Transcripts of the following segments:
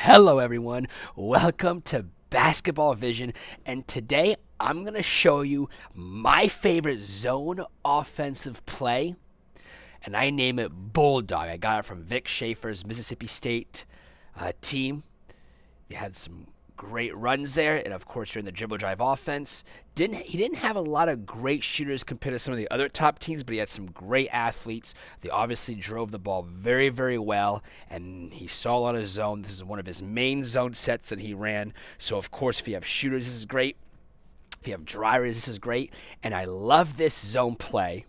Hello everyone, welcome to Basketball Vision, and today I'm going to show you my favorite zone offensive play, and I name it Bulldog. I got it from Vic Schaefer's Mississippi State team. They had some great runs there, and of course, you're in the dribble drive offense. He didn't have a lot of great shooters compared to some of the other top teams, but he had some great athletes. They obviously drove the ball very, very well, and he saw a lot of zone. This is one of his main zone sets that he ran. So of course, if you have shooters, this is great. If you have drivers, this is great. And I love this zone play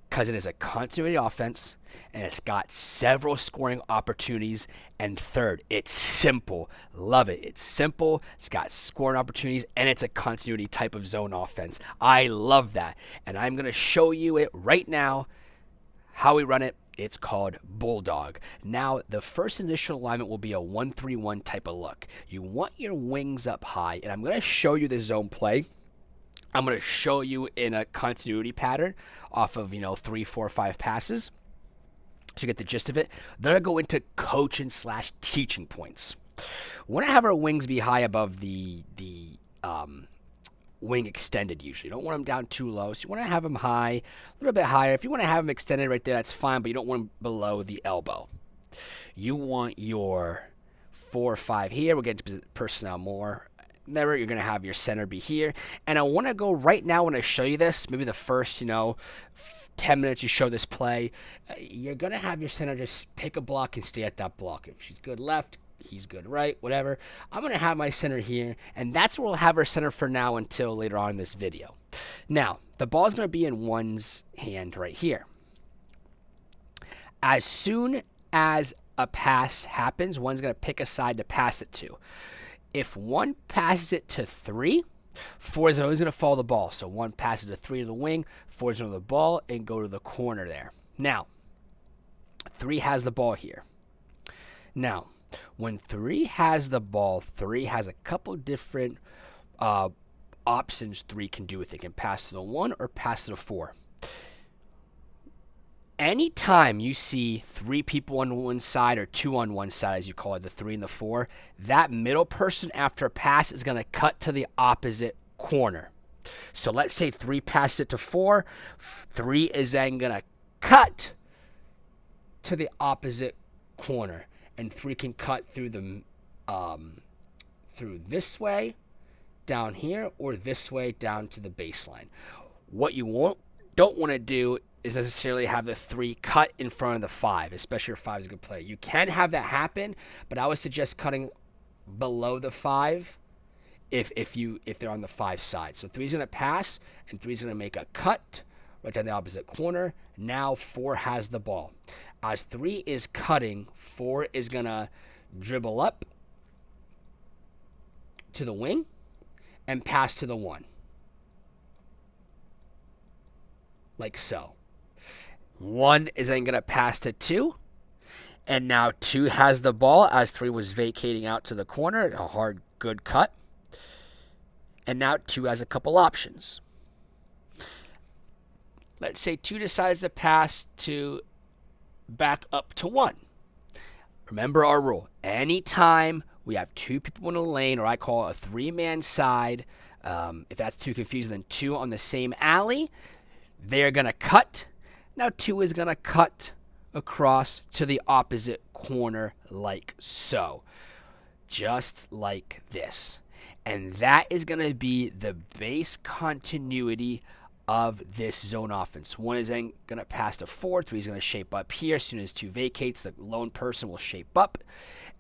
because it is a continuity offense, and it's got several scoring opportunities. And third, it's simple. Love it. It's simple. It's got scoring opportunities, and it's a continuity type of zone offense. I love that. And I'm going to show you it right now, how we run it. It's called Bulldog. Now, the first initial alignment will be a 1-3-1 type of look. You want your wings up high, and I'm going to show you the zone play. I'm going to show you in a continuity pattern off of, 3, 4, 5 passes. So you get the gist of it. Then I go into coaching / teaching points. We want to have our wings be high above the wing extended usually. You don't want them down too low. So you want to have them high, a little bit higher. If you want to have them extended right there, that's fine, but you don't want them below the elbow. You want your 4 or 5 here. We'll get into personnel more. Never, you're going to have your center be here. And I want to go right now when I show you this, maybe the first, 10 minutes you show this play, you're going to have your center just pick a block and stay at that block. If she's good left, he's good right, whatever. I'm going to have my center here, and that's where we'll have our center for now until later on in this video. Now, the ball's going to be in one's hand right here. As soon as a pass happens, one's going to pick a side to pass it to. If one passes it to 3, 4 is always going to follow the ball. So 1 passes to 3 to the wing, 4 is going to the ball, and go to the corner there. Now, 3 has the ball here. Now, when 3 has the ball, 3 has a couple different options 3 can do with it. It can pass to the 1 or pass to the 4. Anytime you see 3 people on one side or 2 on one side, as you call it, the 3 and the 4, that middle person after a pass is going to cut to the opposite corner. So let's say 3 passes it to 4. 3 is then going to cut to the opposite corner. And 3 can cut through the through this way down here or this way down to the baseline. What you don't want to do is necessarily have the 3 cut in front of the 5, especially if 5 is a good player. You can have that happen, but I would suggest cutting below the 5 if they're on the 5 side. So 3 is going to pass, and 3 is going to make a cut right down the opposite corner. Now 4 has the ball. As 3 is cutting, 4 is going to dribble up to the wing and pass to the 1. Like so. 1 is then going to pass to 2. And now 2 has the ball as 3 was vacating out to the corner. A hard, good cut. And now 2 has a couple options. Let's say 2 decides to pass to back up to 1. Remember our rule. Anytime we have 2 people in a lane, or I call it a 3-man side, if that's too confusing, then 2 on the same alley, they're going to cut. Now 2 is going to cut across to the opposite corner like so. Just like this. And that is going to be the base continuity of this zone offense. 1 is then going to pass to 4. 3 is going to shape up here. As soon as 2 vacates, the lone person will shape up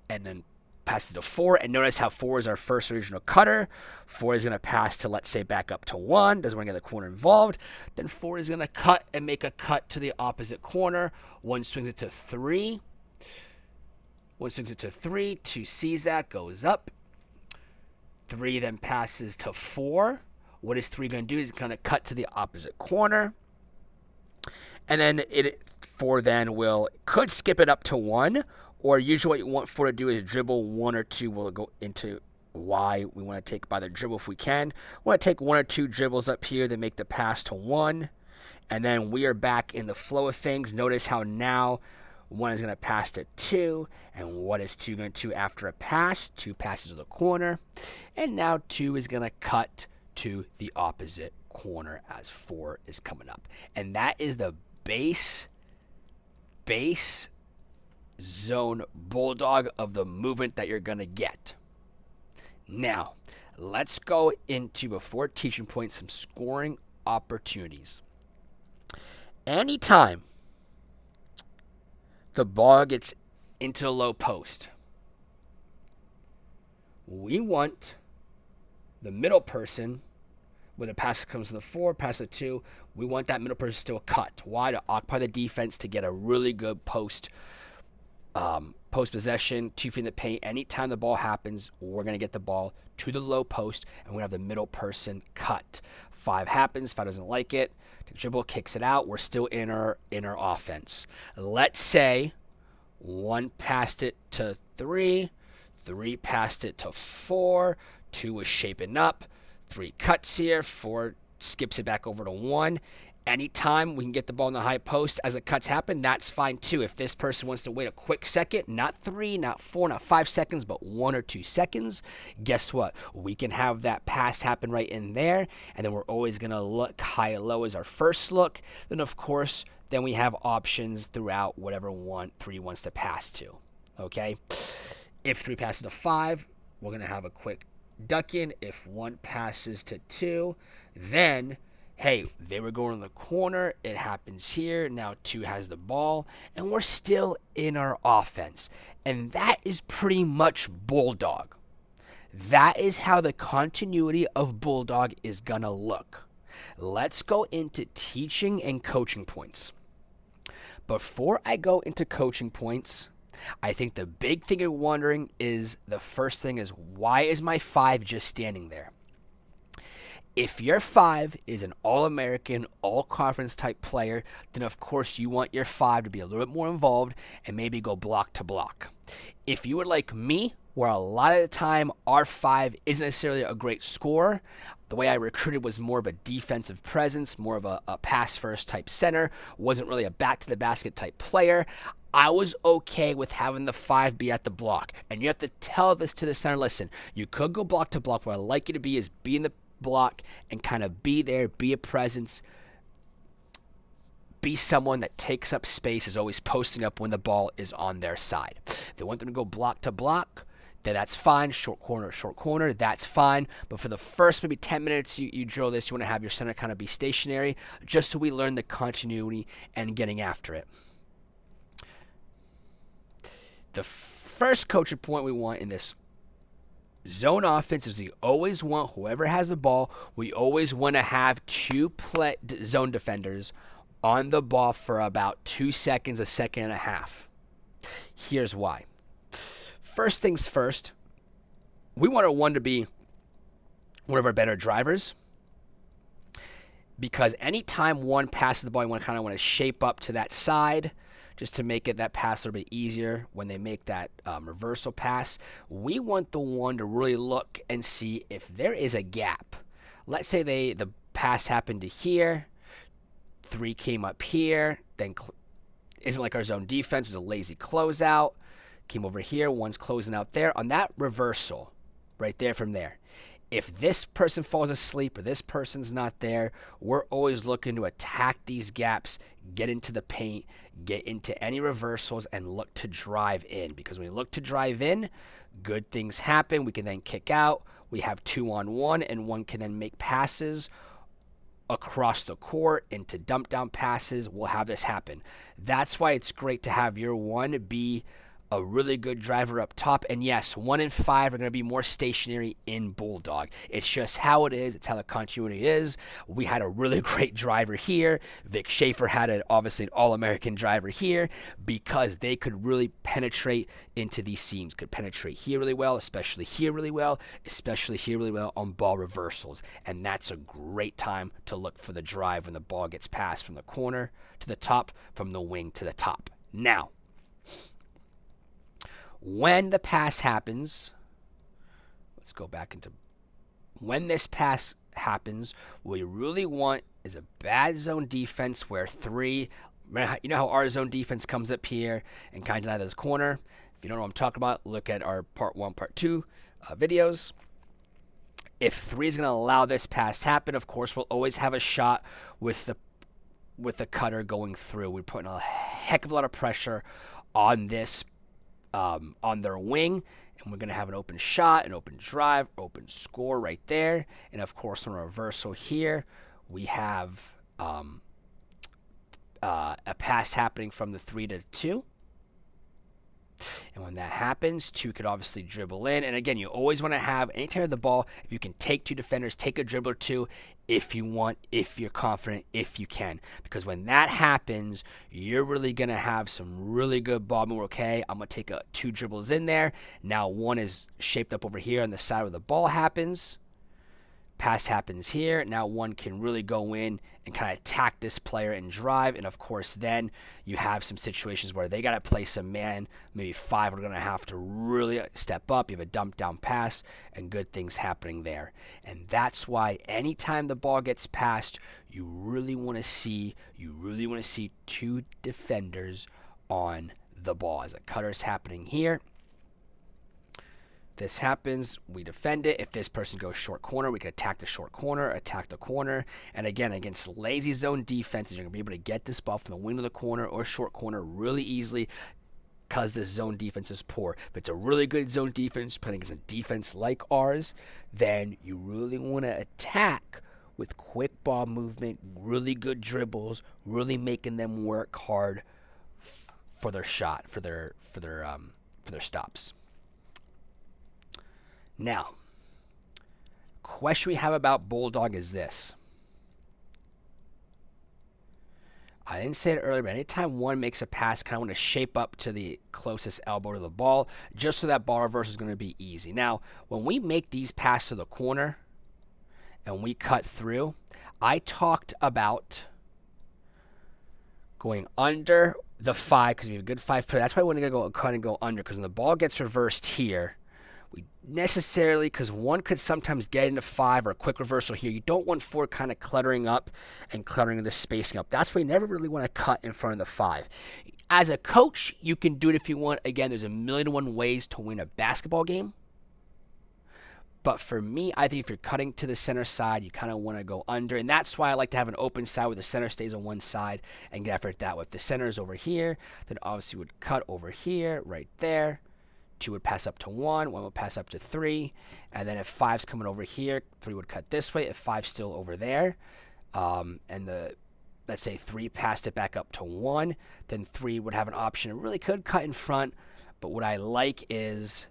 and then passes to 4. And notice how 4 is our first original cutter. 4 is going to pass to, let's say, back up to 1. Doesn't want to get the corner involved. Then 4 is going to cut and make a cut to the opposite corner. 1 swings it to 3. 1 swings it to 3. 2 sees that, goes up. 3 then passes to 4. What is 3 going to do is going to cut to the opposite corner. And then 4 then could skip it up to 1. Or usually what you want 4 to do is dribble 1 or 2. We'll go into why we want to take by the dribble if we can. We want to take 1 or 2 dribbles up here, then make the pass to 1. And then we are back in the flow of things. Notice how now One is going to pass to 2. And what is 2 going to do after a pass? 2 passes to the corner. And now 2 is going to cut to the opposite corner as 4 is coming up. And that is the base zone bulldog of the movement that you're going to get. Now, let's go into, before teaching points, some scoring opportunities. Anytime the ball gets into the low post, we want the middle person, where the pass comes to the 4, pass to 2, we want that middle person still cut. Why? To occupy the defense, to get a really good post possession, 2 feet in the paint. Anytime the ball happens, we're going to get the ball to the low post, and we have the middle person cut. 5 happens. 5 doesn't like it. The dribble kicks it out. We're still in our offense. Let's say 1 passed it to 3, 3 passed it to 4, 2 was shaping up, 3 cuts here, 4 skips it back over to 1. Anytime we can get the ball in the high post as the cuts happen, that's fine too. If this person wants to wait a quick second, not 3, not 4, not 5 seconds, but 1 or 2 seconds, guess what? We can have that pass happen right in there, and then we're always going to look high and low as our first look. Then, of course, then we have options throughout whatever 3 wants to pass to, okay? If 3 passes to 5, we're going to have a quick duck in. If 1 passes to 2, then hey, they were going in the corner. It happens here. Now 2 has the ball, and we're still in our offense. And that is pretty much Bulldog. That is how the continuity of Bulldog is going to look. Let's go into teaching and coaching points. Before I go into coaching points, I think the big thing you're wondering is, the first thing is, why is my 5 just standing there? If your 5 is an All-American, All-Conference type player, then of course you want your 5 to be a little bit more involved and maybe go block to block. If you were like me, where a lot of the time our 5 isn't necessarily a great scorer, the way I recruited was more of a defensive presence, more of a pass-first type center, wasn't really a back-to-the-basket type player, I was okay with having the 5 be at the block. And you have to tell this to the center, listen, you could go block to block. What I'd like you to be is be in the block and kind of be there, be a presence, be someone that takes up space, is always posting up when the ball is on their side. If they want them to go block to block, then that's fine. Short corner, that's fine. But for the first maybe 10 minutes you drill this, you want to have your center kind of be stationary, just so we learn the continuity and getting after it. The first coaching point we want in this zone offense is we always want, whoever has the ball, we always want to have 2 zone defenders on the ball for about 2 seconds, a second and a half. Here's why. First things first, we want our 1 to be one of our better drivers, because anytime 1 passes the ball, you want to shape up to that side, just to make that pass a little bit easier when they make that reversal pass. We want the 1 to really look and see if there is a gap. Let's say the pass happened to here, 3 came up here, then isn't like our zone defense, it was a lazy closeout, came over here, 1's closing out there. On that reversal, right there from there, if this person falls asleep or this person's not there, we're always looking to attack these gaps, get into the paint, get into any reversals, and look to drive in. Because when we look to drive in, good things happen. We can then kick out. We have 2-on-1, and 1 can then make passes across the court into dump down passes. We'll have this happen. That's why it's great to have your 1 be a really good driver up top. And yes, 1 and 5 are going to be more stationary in Bulldog. It's just how it is. It's how the continuity is. We had a really great driver here. Vic Schaefer had obviously an All-American driver here, because they could really penetrate into these seams. Could penetrate here really well, especially here really well, especially here really well on ball reversals. And that's a great time to look for the drive when the ball gets passed from the corner to the top, from the wing to the top. Now, when the pass happens, let's go back into when this pass happens, what we really want is a bad zone defense where 3 You know how our zone defense comes up here and kind of deny this corner? If you don't know what I'm talking about, look at our part 1, part 2 videos. If 3 is going to allow this pass to happen, of course, we'll always have a shot with the cutter going through. We're putting a heck of a lot of pressure on this, on their wing, and we're going to have an open shot, an open drive, open score right there. And of course, on a reversal here, we have a pass happening from the 3 to 2. And when that happens, 2 could obviously dribble in. And again, you always want to have, anytime you have the ball, if you can take 2 defenders, take a dribble or 2 if you want, if you're confident, if you can. Because when that happens, you're really going to have some really good ball movement. Okay, I'm going to take 2 dribbles in there. Now 1 is shaped up over here on the side where the ball happens. Pass happens here. Now 1 can really go in and kind of attack this player and drive. And of course, then you have some situations where they got to play some man. Maybe 5 are going to have to really step up. You have a dump down pass and good things happening there. And that's why anytime the ball gets passed, you really want to see 2 defenders on the ball. As a cutter is happening here. This happens, we defend it. If this person goes short corner, we can attack the short corner, attack the corner. And again, against lazy zone defenses, you're going to be able to get this ball from the wing to the corner or short corner really easily because this zone defense is poor. If it's a really good zone defense, playing against a defense like ours, then you really want to attack with quick ball movement, really good dribbles, really making them work hard for their shot, for their stops. Now, question we have about Bulldog is this. I didn't say it earlier, but anytime 1 makes a pass, kind of want to shape up to the closest elbow to the ball, just so that ball reverse is going to be easy. Now, when we make these passes to the corner and we cut through, I talked about going under the 5 because we have a good 5 player. That's why I want to go cut and go under, because when the ball gets reversed here, we necessarily, because 1 could sometimes get into 5 or a quick reversal here. You don't want 4 kind of cluttering up and cluttering the spacing up. That's why you never really want to cut in front of the 5. As a coach, you can do it if you want. Again, there's a million and one ways to win a basketball game. But for me, I think if you're cutting to the center side, you kind of want to go under. And that's why I like to have an open side where the center stays on one side and get effort that way. If the center is over here, then obviously would cut over here, right there. 2 would pass up to 1, 1 would pass up to 3, and then if 5's coming over here, 3 would cut this way. If 5's still over there, let's say 3 passed it back up to 1, then 3 would have an option. It really could cut in front, but what I like is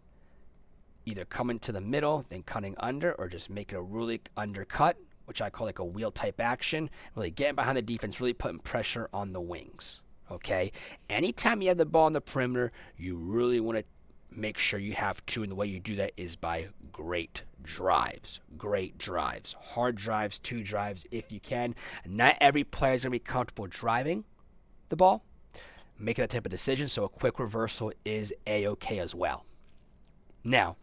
either coming to the middle, then cutting under, or just making a really undercut, which I call like a wheel type action, really getting behind the defense, really putting pressure on the wings. Okay, anytime you have the ball on the perimeter, you really want to make sure you have 2, and the way you do that is by great drives, hard drives, 2 drives if you can. Not every player is going to be comfortable driving the ball, making that type of decision, so a quick reversal is a-okay as well. Now,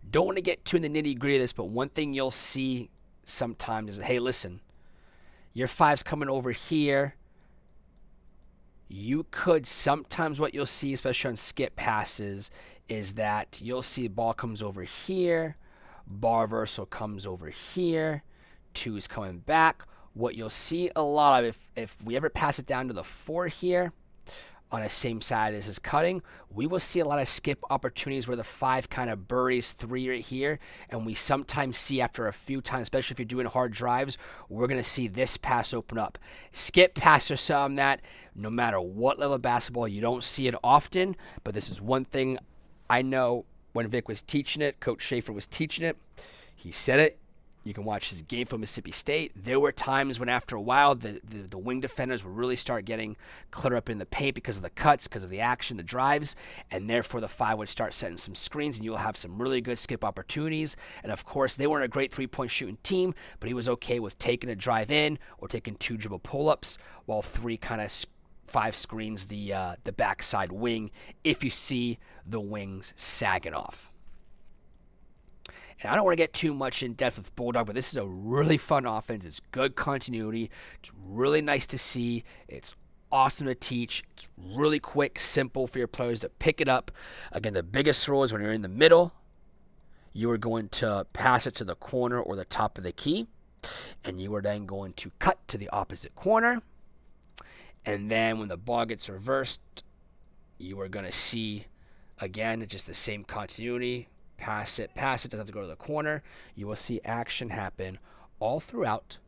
don't want to get too in the nitty-gritty of this, but one thing you'll see sometimes is, hey, listen, your 5's coming over here. You could sometimes, what you'll see, especially on skip passes, is that you'll see the ball comes over here, ball reversal comes over here, 2 is coming back. What you'll see a lot of, if we ever pass it down to the 4 here, on the same side as his cutting, we will see a lot of skip opportunities where the 5 kind of buries 3 right here, and we sometimes see after a few times, especially if you're doing hard drives, we're going to see this pass open up. Skip pass or something that no matter what level of basketball, you don't see it often, but this is one thing I know when Vic was teaching it, Coach Schaefer was teaching it, he said it. You can watch his game from Mississippi State. There were times when after a while, the wing defenders would really start getting cluttered up in the paint because of the cuts, because of the action, the drives, and therefore the 5 would start setting some screens, and you'll have some really good skip opportunities. And of course, they weren't a great three-point shooting team, but he was okay with taking a drive in or taking 2 dribble pull-ups, while 3 kind of 5 screens the backside wing if you see the wings sagging off. And I don't want to get too much in depth with Bulldog, but this is a really fun offense. It's good continuity. It's really nice to see. It's awesome to teach. It's really quick, simple for your players to pick it up. Again, the biggest rule is when you're in the middle, you are going to pass it to the corner or the top of the key, and you are then going to cut to the opposite corner. And then when the ball gets reversed, you are going to see, again, just the same continuity. Pass it, doesn't have to go to the corner. You will see action happen all throughout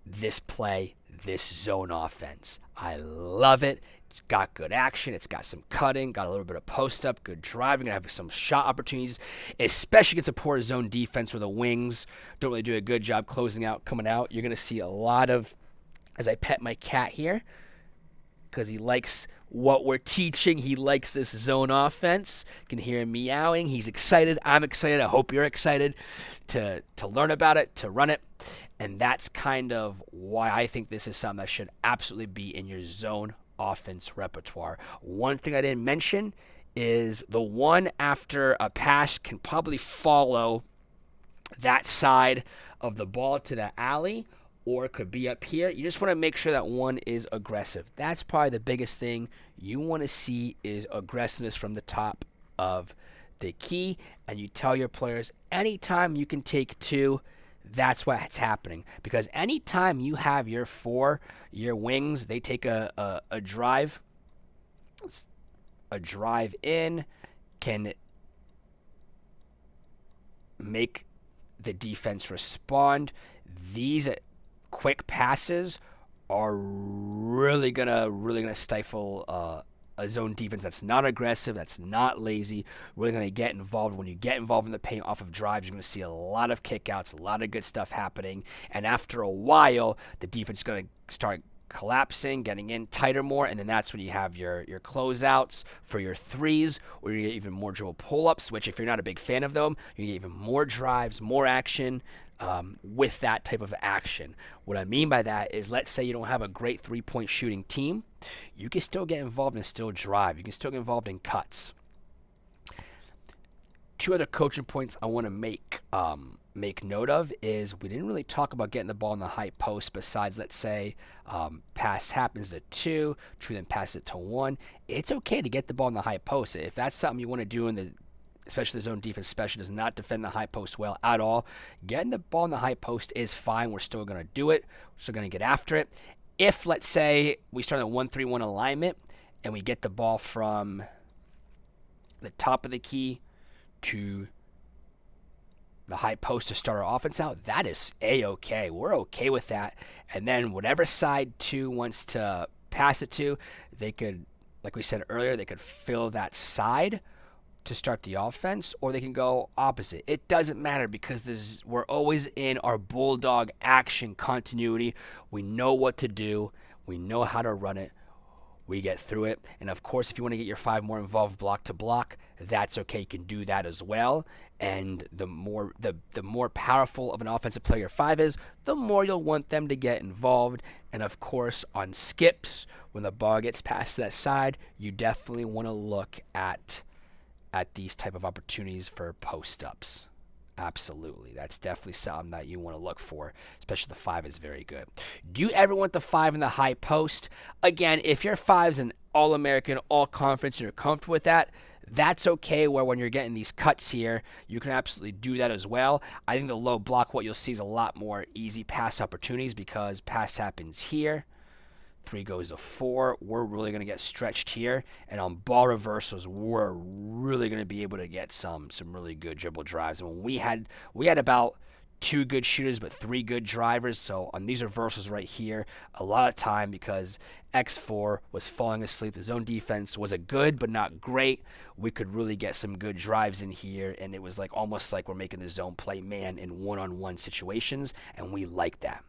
this play, this zone offense. I love it. It's got good action. It's got some cutting, got a little bit of post up, good driving. Gonna have some shot opportunities, especially against a poor zone defense where the wings don't really do a good job closing out, coming out. You're gonna see a lot of, as I pet my cat here, because he likes what we're teaching. He likes this zone offense. You can hear him meowing. He's excited. I'm excited. I hope you're excited to learn about it, to run it. And that's kind of why I think this is something that should absolutely be in your zone offense repertoire. One thing I didn't mention is the one after a pass can probably follow that side of the ball to the alley, or it could be up here. You just want to make sure that one is aggressive. That's probably the biggest thing you want to see is aggressiveness from the top of the key. And you tell your players anytime you can take two, that's what's happening. Because anytime you have your wings, they take a drive. A drive in can make the defense respond. These quick passes are really gonna stifle a zone defense that's not aggressive, that's not lazy, really gonna get involved. When you get involved in the paint off of drives, you're gonna see a lot of kickouts, a lot of good stuff happening, and after a while, the defense is gonna start collapsing, getting in tighter more, and then that's when you have your closeouts for your threes, or you get even more dribble pull-ups, which if you're not a big fan of them, you get even more drives, more action, with that type of action. What I mean by that is, let's say you don't have a great three-point shooting team, you can still get involved and still drive. You can still get involved in cuts. Two other coaching points I want to make note of is we didn't really talk about getting the ball in the high post besides, let's say, pass happens to two, True then pass it to one. It's okay to get the ball in the high post. If that's something you want to do especially the zone defense special does not defend the high post well at all, getting the ball in the high post is fine. We're still going to do it. We're still going to get after it. If, let's say, we start a 1-3-1 alignment and we get the ball from the top of the key to the high post to start our offense out, that is A-okay. We're okay with that. And then whatever side two wants to pass it to, they could, like we said earlier, they could fill that side to start the offense, or they can go opposite. It doesn't matter because we're always in our bulldog action continuity. We know what to do. We know how to run it. We get through it. And of course, if you want to get your five more involved block to block, that's okay. You can do that as well. And the more powerful of an offensive player your five is, the more you'll want them to get involved. And of course, on skips, when the ball gets past that side, you definitely want to look at these type of opportunities for post-ups. Absolutely. That's definitely something that you want to look for, especially the five is very good. Do you ever want the five in the high post? Again, if your five's an All-American, All-Conference, and you're comfortable with that, that's okay, where when you're getting these cuts here, you can absolutely do that as well. I think the low block, what you'll see is a lot more easy pass opportunities because pass happens here. 3 goes to 4. We're really going to get stretched here. And on ball reversals, we're really going to be able to get some really good dribble drives. And when we had about 2 good shooters but 3 good drivers. So on these reversals right here, a lot of time because X4 was falling asleep. The zone defense was a good but not great. We could really get some good drives in here. And it was almost like we're making the zone play man in one-on-one situations. And we like that.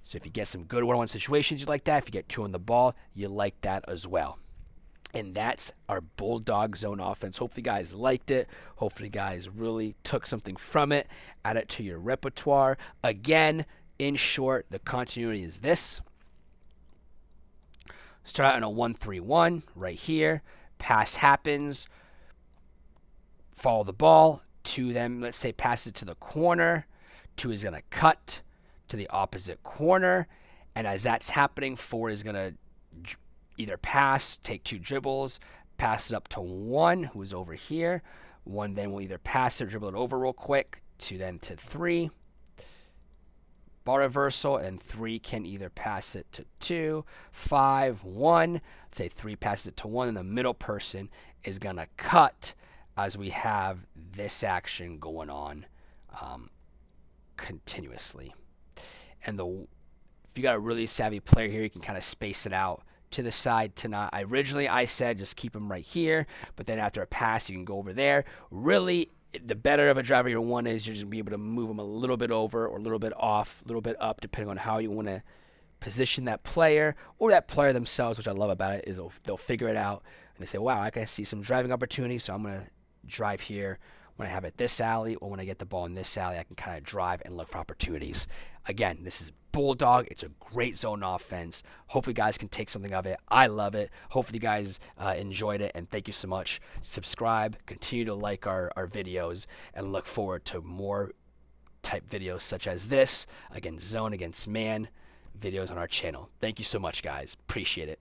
So if you get some good one-on-one situations, you like that. If you get 2 on the ball, you like that as well. And that's our Bulldog zone offense. Hopefully you guys liked it. Hopefully you guys really took something from it. Add it to your repertoire. Again, in short, the continuity is this. Start out in a 1-3-1 right here. Pass happens. Follow the ball. 2 then, let's say, pass it to the corner. 2 is going to cut to the opposite corner, and as that's happening, 4 is going to either pass, take 2 dribbles, pass it up to 1, who is over here. 1 then will either pass it or dribble it over real quick, 2 then to 3. Ball reversal, and 3 can either pass it to 2, 5, 1. Let's say 3 passes it to 1, and the middle person is going to cut as we have this action going on continuously. And if you got a really savvy player here, you can kind of space it out to the side to not. Originally, I said just keep them right here, but then after a pass, you can go over there. Really, the better of a driver your 1 is, you're just going to be able to move them a little bit over or a little bit off, a little bit up, depending on how you want to position that player or that player themselves. Which I love about it is they'll figure it out and they say, wow, I can see some driving opportunities, so I'm going to drive here. When I have it this alley or when I get the ball in this alley, I can kind of drive and look for opportunities. Again, this is Bulldog. It's a great zone offense. Hopefully you guys can take something of it. I love it. Hopefully you guys enjoyed it, and thank you so much. Subscribe, continue to like our videos, and look forward to more type videos such as this. Again, zone against man videos on our channel. Thank you so much, guys. Appreciate it.